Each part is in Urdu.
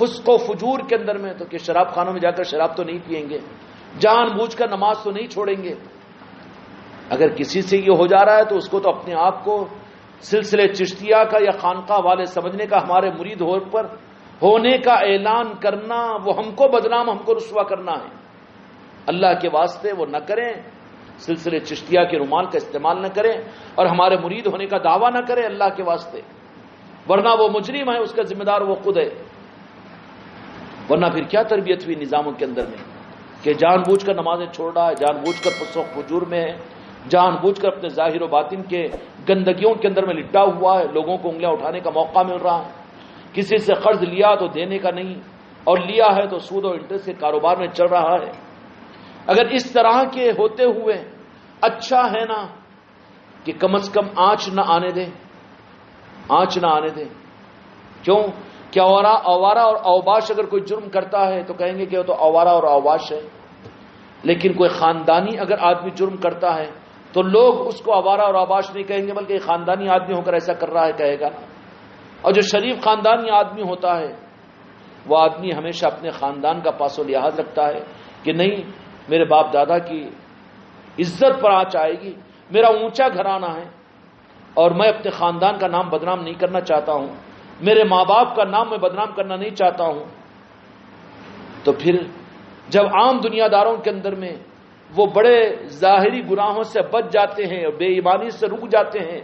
فسق و فجور کے اندر میں، تو کہ شراب خانوں میں جا کر شراب تو نہیں پئیں گے، جان بوجھ کر نماز تو نہیں چھوڑیں گے۔ اگر کسی سے یہ ہو جا رہا ہے تو اس کو تو اپنے آپ کو سلسلے چشتیہ کا یا خانقاہ والے سمجھنے کا، ہمارے مرید ہونے کا اعلان کرنا، وہ ہم کو بدنام، ہم کو رسوا کرنا ہے۔ اللہ کے واسطے وہ نہ کریں، سلسلے چشتیہ کے رومال کا استعمال نہ کریں، اور ہمارے مرید ہونے کا دعویٰ نہ کریں اللہ کے واسطے، ورنہ وہ مجرم ہے، اس کا ذمہ دار وہ خود ہے۔ ورنہ پھر کیا تربیت ہوئی نظاموں کے اندر میں کہ جان بوجھ کر نمازیں چھوڑ رہا ہے، جان بوجھ کر فسق و فجور میں ہے، جان بوجھ کر اپنے ظاہر و باطن کے گندگیوں کے اندر میں لٹا ہوا ہے، لوگوں کو انگلیاں اٹھانے کا موقع مل رہا ہے، کسی سے قرض لیا تو دینے کا نہیں، اور لیا ہے تو سود و انٹرسٹ کے کاروبار میں چل رہا ہے۔ اگر اس طرح کے ہوتے ہوئے اچھا ہے نا کہ کم از کم آنچ نہ آنے دے، آنچ نہ آنے دے۔ کیوں کہ آوارہ اور اوباش اگر کوئی جرم کرتا ہے تو کہیں گے کہ وہ تو آوارہ اور اوباش ہے، لیکن کوئی خاندانی اگر آدمی جرم کرتا ہے تو لوگ اس کو آوارہ اور اوباش نہیں کہیں گے، بلکہ خاندانی آدمی ہو کر ایسا کر رہا ہے کہے گا۔ اور جو شریف خاندانی آدمی ہوتا ہے وہ آدمی ہمیشہ اپنے خاندان کا پاس و لحاظ رکھتا ہے کہ نہیں، میرے باپ دادا کی عزت پر آنچ آئے گی، میرا اونچا گھرانہ ہے اور میں اپنے خاندان کا نام بدنام نہیں کرنا چاہتا ہوں، میرے ماں باپ کا نام میں بدنام کرنا نہیں چاہتا ہوں۔ تو پھر جب عام دنیا داروں کے اندر میں وہ بڑے ظاہری گناہوں سے بچ جاتے ہیں اور بے ایمانی سے رک جاتے ہیں،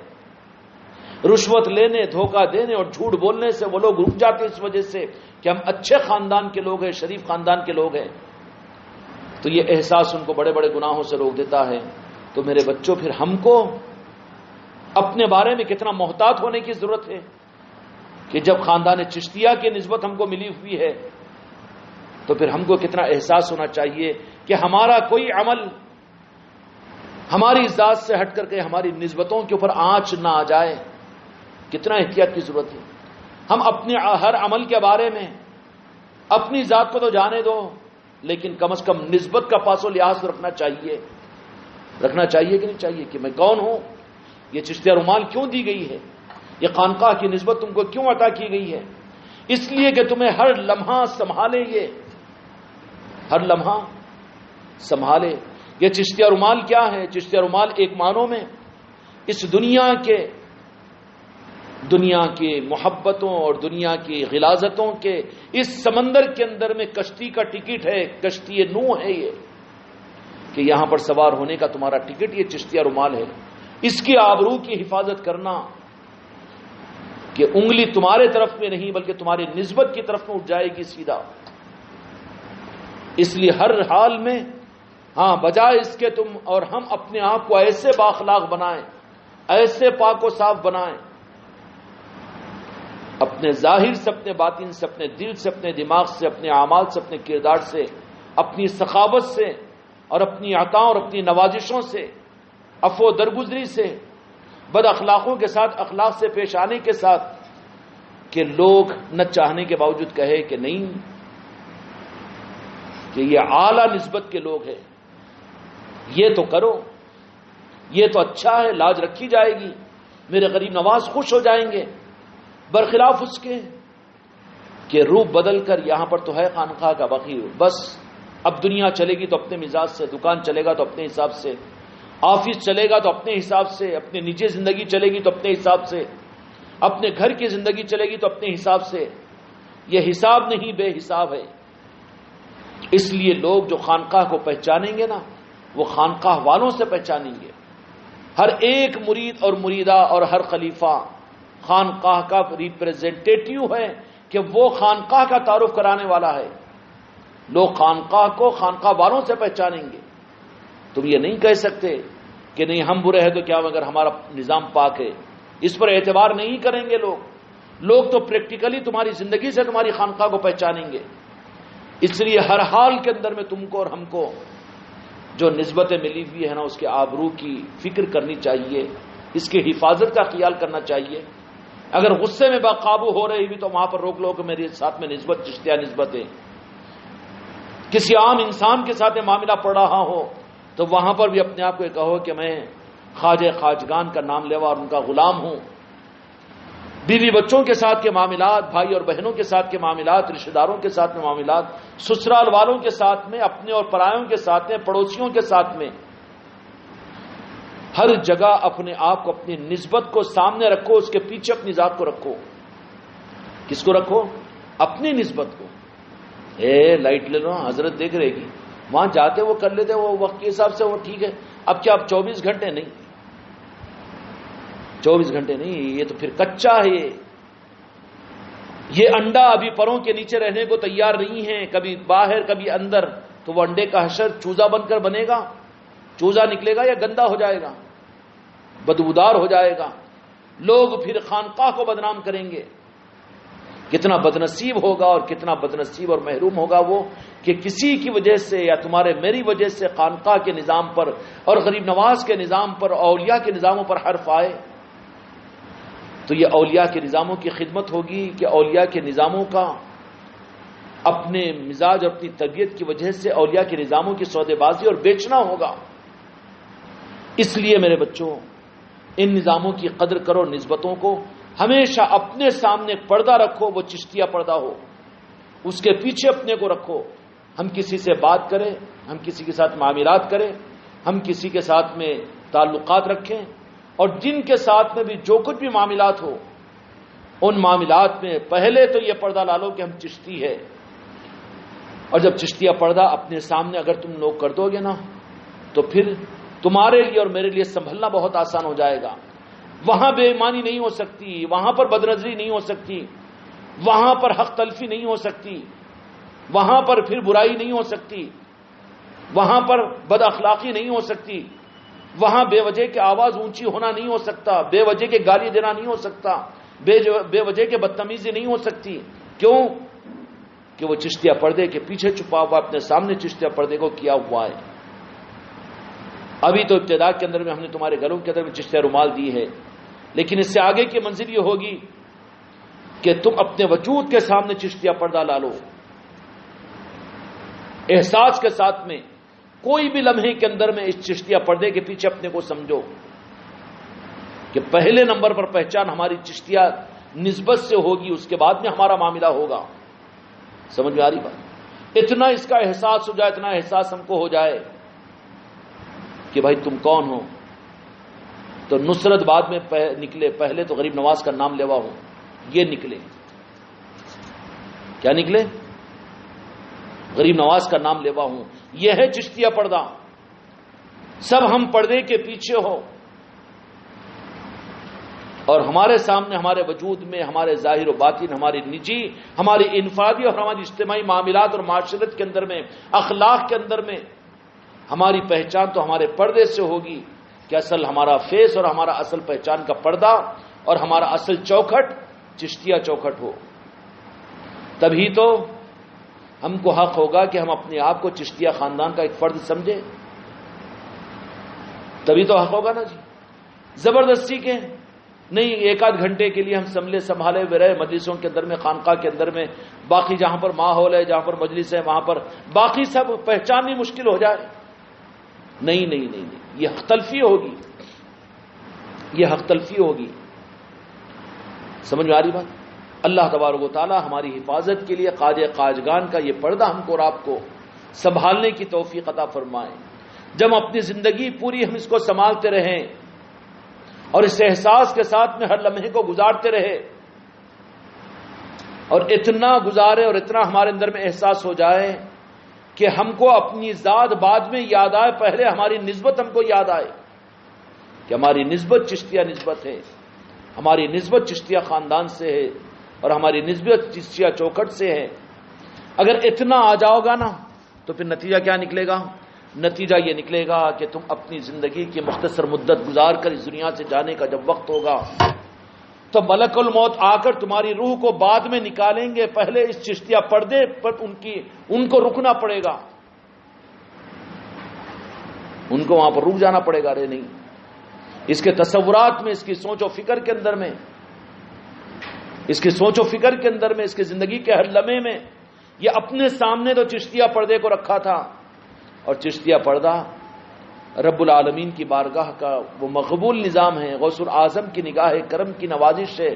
رشوت لینے، دھوکہ دینے اور جھوٹ بولنے سے وہ لوگ رک جاتے ہیں اس وجہ سے کہ ہم اچھے خاندان کے لوگ ہیں، شریف خاندان کے لوگ ہیں، تو یہ احساس ان کو بڑے بڑے گناہوں سے روک دیتا ہے۔ تو میرے بچوں، پھر ہم کو اپنے بارے میں کتنا محتاط ہونے کی ضرورت ہے کہ جب خاندان چشتیہ کی نسبت ہم کو ملی ہوئی ہے تو پھر ہم کو کتنا احساس ہونا چاہیے کہ ہمارا کوئی عمل ہماری ذات سے ہٹ کر کے ہماری نسبتوں کے اوپر آنچ نہ آ جائے۔ کتنا احتیاط کی ضرورت ہے۔ ہم اپنے ہر عمل کے بارے میں اپنی ذات کو تو جانے دو، لیکن کم از کم نسبت کا پاس و لحاظ رکھنا چاہیے کہ نہیں چاہیے کہ میں کون ہوں، یہ چشتیہ رومال کیوں دی گئی ہے، یہ خانقاہ کی نسبت تم کو کیوں عطا کی گئی ہے؟ اس لیے کہ تمہیں ہر لمحہ سنبھالے، یہ ہر لمحہ سنبھالے۔ یہ چشتیہ رومال کیا ہے؟ چشتیہ رومال ایک معنوں میں اس دنیا کی محبتوں اور دنیا کی غلاظتوں کے اس سمندر کے اندر میں کشتی کا ٹکٹ ہے، کشتی نوح ہے، یہ کہ یہاں پر سوار ہونے کا تمہارا ٹکٹ یہ چشتیہ رومال ہے۔ اس کی آبرو کی حفاظت کرنا کہ انگلی تمہارے طرف میں نہیں بلکہ تمہاری نسبت کی طرف میں اٹھ جائے گی سیدھا۔ اس لیے ہر حال میں بجائے اس کے تم اور ہم اپنے آپ کو ایسے بااخلاق بنائیں، ایسے پاک و صاف بنائیں، اپنے ظاہر سے، اپنے باطن سے، اپنے دل سے، اپنے دماغ سے، اپنے اعمال سے، اپنے کردار سے، اپنی سخاوت سے اور اپنی عطاؤں اور اپنی نوازشوں سے، عفو درگزری سے، بد اخلاقوں کے ساتھ اخلاق سے پیش آنے کے ساتھ، کہ لوگ نہ چاہنے کے باوجود کہے کہ نہیں کہ یہ اعلیٰ نسبت کے لوگ ہیں، یہ تو کرو، یہ تو اچھا ہے، لاج رکھی جائے گی، میرے غریب نواز خوش ہو جائیں گے، برخلاف اس کے کہ روپ بدل کر یہاں پر تو ہے خانقاہ کا بخیل، بس اب دنیا چلے گی تو اپنے مزاج سے، دکان چلے گا تو اپنے حساب سے، آفس چلے گا تو اپنے حساب سے، اپنی نجی زندگی چلے گی تو اپنے حساب سے، اپنے گھر کی زندگی چلے گی تو اپنے حساب سے۔ یہ حساب نہیں، بے حساب ہے۔ اس لیے لوگ جو خانقاہ کو پہچانیں گے نا، وہ خانقاہ والوں سے پہچانیں گے۔ ہر ایک مرید اور مریدہ اور ہر خلیفہ خانقاہ کا ریپریزنٹیٹیو ہے کہ وہ خانقاہ کا تعارف کرانے والا ہے۔ لوگ خانقاہ کو خانقاہ والوں سے پہچانیں گے۔ تم یہ نہیں کہہ سکتے کہ نہیں ہم برے ہیں تو کیا مگر ہمارا نظام پاک ہے، اس پر اعتبار نہیں کریں گے لوگ تو پریکٹیکلی تمہاری زندگی سے تمہاری خانقاہ کو پہچانیں گے۔ اس لیے ہر حال کے اندر میں تم کو اور ہم کو جو نسبتیں ملی ہوئی ہے نا، اس کے آبرو کی فکر کرنی چاہیے، اس کی حفاظت کا خیال کرنا چاہیے۔ اگر غصے میں باقابو ہو رہی بھی تو وہاں پر روک لو کہ میرے ساتھ میں نسبت چشتیہ نسبت ہے۔ کسی عام انسان کے ساتھ معاملہ پڑ رہا ہو تو وہاں پر بھی اپنے آپ کو کہو کہ میں خواجہ خواجگان کا نام لیوا اور ان کا غلام ہوں۔ بیوی بچوں کے ساتھ کے معاملات، بھائی اور بہنوں کے ساتھ کے معاملات، رشتہ داروں کے ساتھ میں معاملات، سسرال والوں کے ساتھ میں، اپنے اور پرایوں کے ساتھ میں، پڑوسیوں کے ساتھ میں، ہر جگہ اپنے آپ کو، اپنی نسبت کو سامنے رکھو، اس کے پیچھے اپنی ذات کو رکھو. کس کو رکھو؟ اپنی نسبت کو. لائٹ لے لو، حضرت دیکھ رہے گی، وہاں جاتے وہ کر لیتے، وہ وقت کے حساب سے وہ ٹھیک ہے. اب کیا اب 24 گھنٹے نہیں، 24 گھنٹے نہیں، یہ تو پھر کچا ہے. یہ انڈا ابھی پروں کے نیچے رہنے کو تیار نہیں ہے، کبھی باہر کبھی اندر. تو وہ انڈے کا حشر چوزا بن کر بنے گا، چوزا نکلے گا یا گندا ہو جائے گا، بدبودار ہو جائے گا. لوگ پھر خانقاہ کو بدنام کریں گے. کتنا بدنصیب ہوگا اور کتنا بدنصیب اور محروم ہوگا وہ کہ کسی کی وجہ سے یا تمہارے میری وجہ سے خانقاہ کے نظام پر اور غریب نواز کے نظام پر، اولیاء کے نظاموں پر حرف آئے. تو یہ اولیاء کے نظاموں کی خدمت ہوگی کہ اولیاء کے نظاموں کا اپنے مزاج اور اپنی طبیعت کی وجہ سے اولیاء کے نظاموں کی سودے بازی اور بیچنا ہوگا. اس لیے میرے بچوں، ان نظاموں کی قدر کرو، نسبتوں کو ہمیشہ اپنے سامنے پردہ رکھو. وہ چشتیہ پردہ ہو، اس کے پیچھے اپنے کو رکھو. ہم کسی سے بات کریں، ہم کسی کے ساتھ معاملات کریں، ہم کسی کے ساتھ میں تعلقات رکھیں، اور جن کے ساتھ میں بھی جو کچھ بھی معاملات ہو، ان معاملات میں پہلے تو یہ پردہ ڈالو کہ ہم چشتی ہے. اور جب چشتیہ پردہ اپنے سامنے اگر تم لوگ کر دو گے نا، تو پھر تمہارے لیے اور میرے لیے سنبھلنا بہت آسان ہو جائے گا. وہاں بے ایمانی نہیں ہو سکتی، وہاں پر بدنظری نہیں ہو سکتی، وہاں پر حق تلفی نہیں ہو سکتی، وہاں پر پھر برائی نہیں ہو سکتی، وہاں پر بد اخلاقی نہیں ہو سکتی، وہاں بے وجہ کے آواز اونچی ہونا نہیں ہو سکتا، بے وجہ کے گالی دینا نہیں ہو سکتا، بے وجہ کے بدتمیزی نہیں ہو سکتی. کیوں؟ کہ وہ چشتیہ پردے کے پیچھے چھپا ہوا، اپنے سامنے چشتیہ پردے کو کیا ہوا ہے. ابھی تو ابتدا کے اندر میں ہم نے تمہارے گھروں کے اندر میں چشتیہ رومال دی ہے، لیکن اس سے آگے کی منزل یہ ہوگی کہ تم اپنے وجود کے سامنے چشتیہ پردہ ڈالو. احساس کے ساتھ میں کوئی بھی لمحے کے اندر میں اس چشتیہ پردے کے پیچھے اپنے کو سمجھو کہ پہلے نمبر پر پہچان ہماری چشتیہ نسبت سے ہوگی، اس کے بعد میں ہمارا معاملہ ہوگا. سمجھ میں آ رہی بات؟ اتنا اس کا احساس ہو جائے، اتنا احساس ہم کو ہو جائے کہ بھائی تم کون ہو. تو نصرت بعد میں نکلے، پہلے تو غریب نواز کا نام لیوا ہو. یہ نکلے، کیا نکلے؟ غریب نواز کا نام لیوا ہوں. یہ ہے چشتیہ پردہ. سب ہم پردے کے پیچھے ہو، اور ہمارے سامنے، ہمارے وجود میں، ہمارے ظاہر و باطن، ہماری نجی، ہماری انفرادی اور ہماری اجتماعی معاملات اور معاشرت کے اندر میں، اخلاق کے اندر میں ہماری پہچان تو ہمارے پردے سے ہوگی کہ اصل ہمارا فیس اور ہمارا اصل پہچان کا پردہ اور ہمارا اصل چوکھٹ چشتیہ چوکھٹ ہو. تبھی تو ہم کو حق ہوگا کہ ہم اپنے آپ کو چشتیہ خاندان کا ایک فرد سمجھیں. تبھی تو حق ہوگا نا جی. زبردستی کے نہیں، ایک آدھ گھنٹے کے لیے ہم سنبھالے ہوئے رہے مجلسوں کے اندر میں، خانقاہ کے اندر میں، باقی جہاں پر ماحول ہے، جہاں پر مجلس ہے، وہاں پر باقی سب پہچاننی مشکل ہو جائے. نہیں نہیں نہیں نہیں، یہ حق تلفی ہوگی، یہ حق تلفی ہوگی. سمجھ میں آ رہی بات؟ اللہ تبارک و تعالی ہماری حفاظت کے لیے قاج قاجگان کا یہ پردہ ہم کو اور آپ کو سنبھالنے کی توفیق عطا فرمائے. جب اپنی زندگی پوری ہم اس کو سنبھالتے رہیں اور اس احساس کے ساتھ میں ہر لمحے کو گزارتے رہے، اور اتنا گزارے اور اتنا ہمارے اندر میں احساس ہو جائے کہ ہم کو اپنی ذات بعد میں یاد آئے، پہلے ہماری نسبت ہم کو یاد آئے کہ ہماری نسبت چشتیہ نسبت ہے، ہماری نسبت چشتیہ خاندان سے ہے، اور ہماری نسبت چشتیہ چوکھٹ سے ہے. اگر اتنا آ جاؤ گا نا تو پھر نتیجہ کیا نکلے گا؟ نتیجہ یہ نکلے گا کہ تم اپنی زندگی کی مختصر مدت گزار کر اس دنیا سے جانے کا جب وقت ہوگا تو ملک الموت آ کر تمہاری روح کو بعد میں نکالیں گے. پہلے اس چشتیہ پردے پر ان کو رکنا پڑے گا، ان کو وہاں پر رک جانا پڑے گا. ارے نہیں، اس کے تصورات میں، اس کی سوچ و فکر کے اندر میں، اس کی سوچ و فکر کے اندر میں، اس کی زندگی کے ہر لمحے میں یہ اپنے سامنے تو چشتیہ پردے کو رکھا تھا. اور چشتیہ پردہ رب العالمین کی بارگاہ کا وہ مقبول نظام ہے، غوث الاعظم کی نگاہ کرم کی نوازش ہے،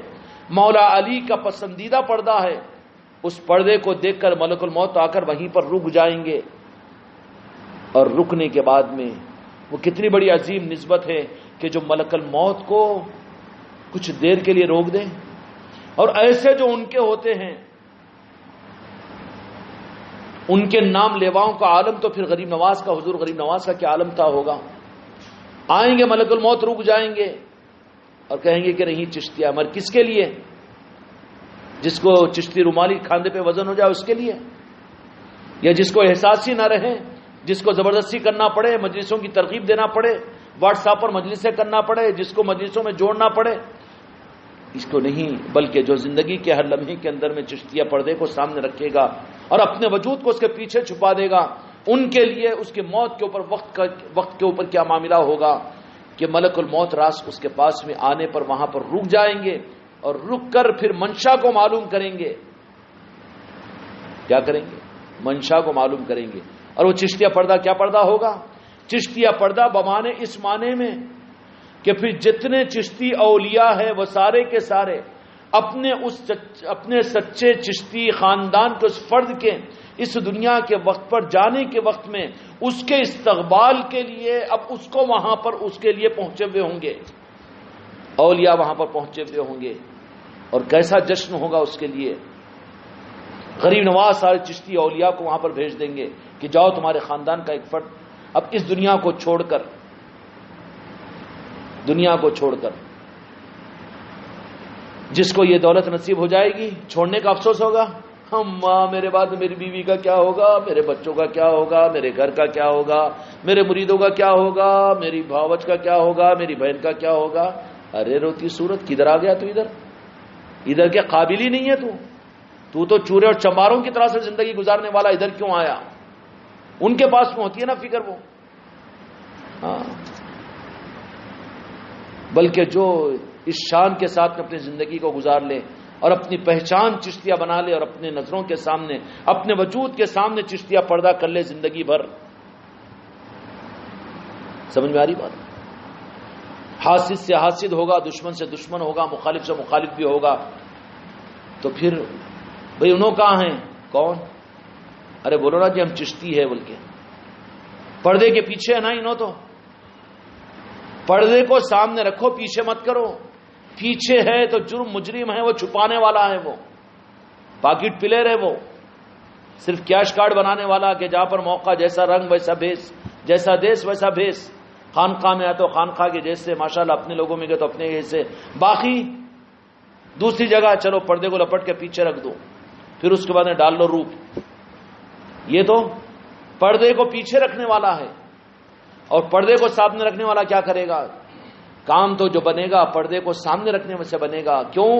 مولا علی کا پسندیدہ پردہ ہے، اس پردے کو دیکھ کر ملک الموت آ کر وہیں پر رک جائیں گے، اور رکنے کے بعد میں وہ کتنی بڑی عظیم نسبت ہے کہ جو ملک الموت کو کچھ دیر کے لیے روک دیں. اور ایسے جو ان کے ہوتے ہیں ان کے نام لیواؤں کا عالم تو پھر غریب نواز کا، حضور غریب نواز کا کیا عالم تھا ہوگا. آئیں گے ملک الموت، رک جائیں گے اور کہیں گے کہ نہیں چشتیہ مر کس کے لیے؟ جس کو چشتی رومالی کھاندے پہ وزن ہو جائے اس کے لیے، یا جس کو احساس ہی نہ رہے، جس کو زبردستی کرنا پڑے، مجلسوں کی ترغیب دینا پڑے، واٹس ایپ پر مجلسیں کرنا پڑے، جس کو مجلسوں میں جوڑنا پڑے، اس کو نہیں، بلکہ جو زندگی کے ہر لمحے کے اندر میں چشتیہ پردے کو سامنے رکھے گا اور اپنے وجود کو اس کے پیچھے چھپا دے گا، ان کے لیے اس کی موت کے اوپر وقت کے اوپر کیا معاملہ ہوگا کہ ملک الموت راس اس کے پاس میں آنے پر وہاں پر رک جائیں گے، اور رک کر پھر منشا کو معلوم کریں گے. کیا کریں گے؟ منشا کو معلوم کریں گے. اور وہ چشتیہ پردہ کیا پردہ ہوگا؟ چشتیہ پردہ بمانے اس معنی میں کہ پھر جتنے چشتی اولیاء ہیں وہ سارے کے سارے اپنے سچے چشتی خاندان کے اس فرد کے اس دنیا کے وقت پر جانے کے وقت میں اس کے استقبال کے لیے اب اس کو وہاں پر اس کے لیے پہنچے ہوئے ہوں گے. اولیاء وہاں پر پہنچے ہوئے ہوں گے اور کیسا جشن ہوگا اس کے لیے. غریب نواز سارے چشتی اولیاء کو وہاں پر بھیج دیں گے کہ جاؤ تمہارے خاندان کا ایک فرد اب اس دنیا کو چھوڑ کر جس کو یہ دولت نصیب ہو جائے گی چھوڑنے کا افسوس ہوگا. ماں میرے بعد میری بیوی کا کیا ہوگا، میرے بچوں کا کیا ہوگا، میرے گھر کا کیا ہوگا، میرے مریدوں کا کیا ہوگا، میری بھاوج کا کیا ہوگا، میری بہن کا کیا ہوگا. ارے روتی صورت، کدھر آ گیا تو ادھر کے قابل ہی نہیں ہے تو تو چورے اور چماروں کی طرح سے زندگی گزارنے والا ادھر کیوں آیا؟ ان کے پاس میں ہوتی ہے نا فکر وہ. ہاں، بلکہ جو اس شان کے ساتھ اپنی زندگی کو گزار لے اور اپنی پہچان چشتیہ بنا لے اور اپنے نظروں کے سامنے، اپنے وجود کے سامنے چشتیہ پردہ کر لے زندگی بھر. سمجھ میں آ رہی بات؟ حاسد سے حاسد ہوگا، دشمن سے دشمن ہوگا، مخالف سے مخالف بھی ہوگا. تو پھر بھئی انہوں کہاں ہیں؟ کون؟ ارے بولو نا کہ ہم چشتی ہے، بلکہ پردے کے پیچھے ہے نا. انہوں تو پردے کو سامنے رکھو، پیچھے مت کرو. پیچھے ہے تو جرم مجرم ہے، وہ چھپانے والا ہے، وہ پاکٹ پلیئر ہے، وہ صرف کیش کارڈ بنانے والا کہ جہاں پر موقع جیسا رنگ ویسا بھیس، جیسا دیس ویسا بھیس. خانقاہ میں آئے تو خانقاہ کے جیسے، ماشاءاللہ اپنے لوگوں میں گئے تو اپنے جیسے، باقی دوسری جگہ چلو پردے کو لپٹ کے پیچھے رکھ دو، پھر اس کے بعد میں ڈال لو روپ. یہ تو پردے کو پیچھے رکھنے والا ہے. اور پردے کو سامنے رکھنے والا کیا کرے گا؟ کام تو جو بنے گا پردے کو سامنے رکھنے میں سے بنے گا. کیوں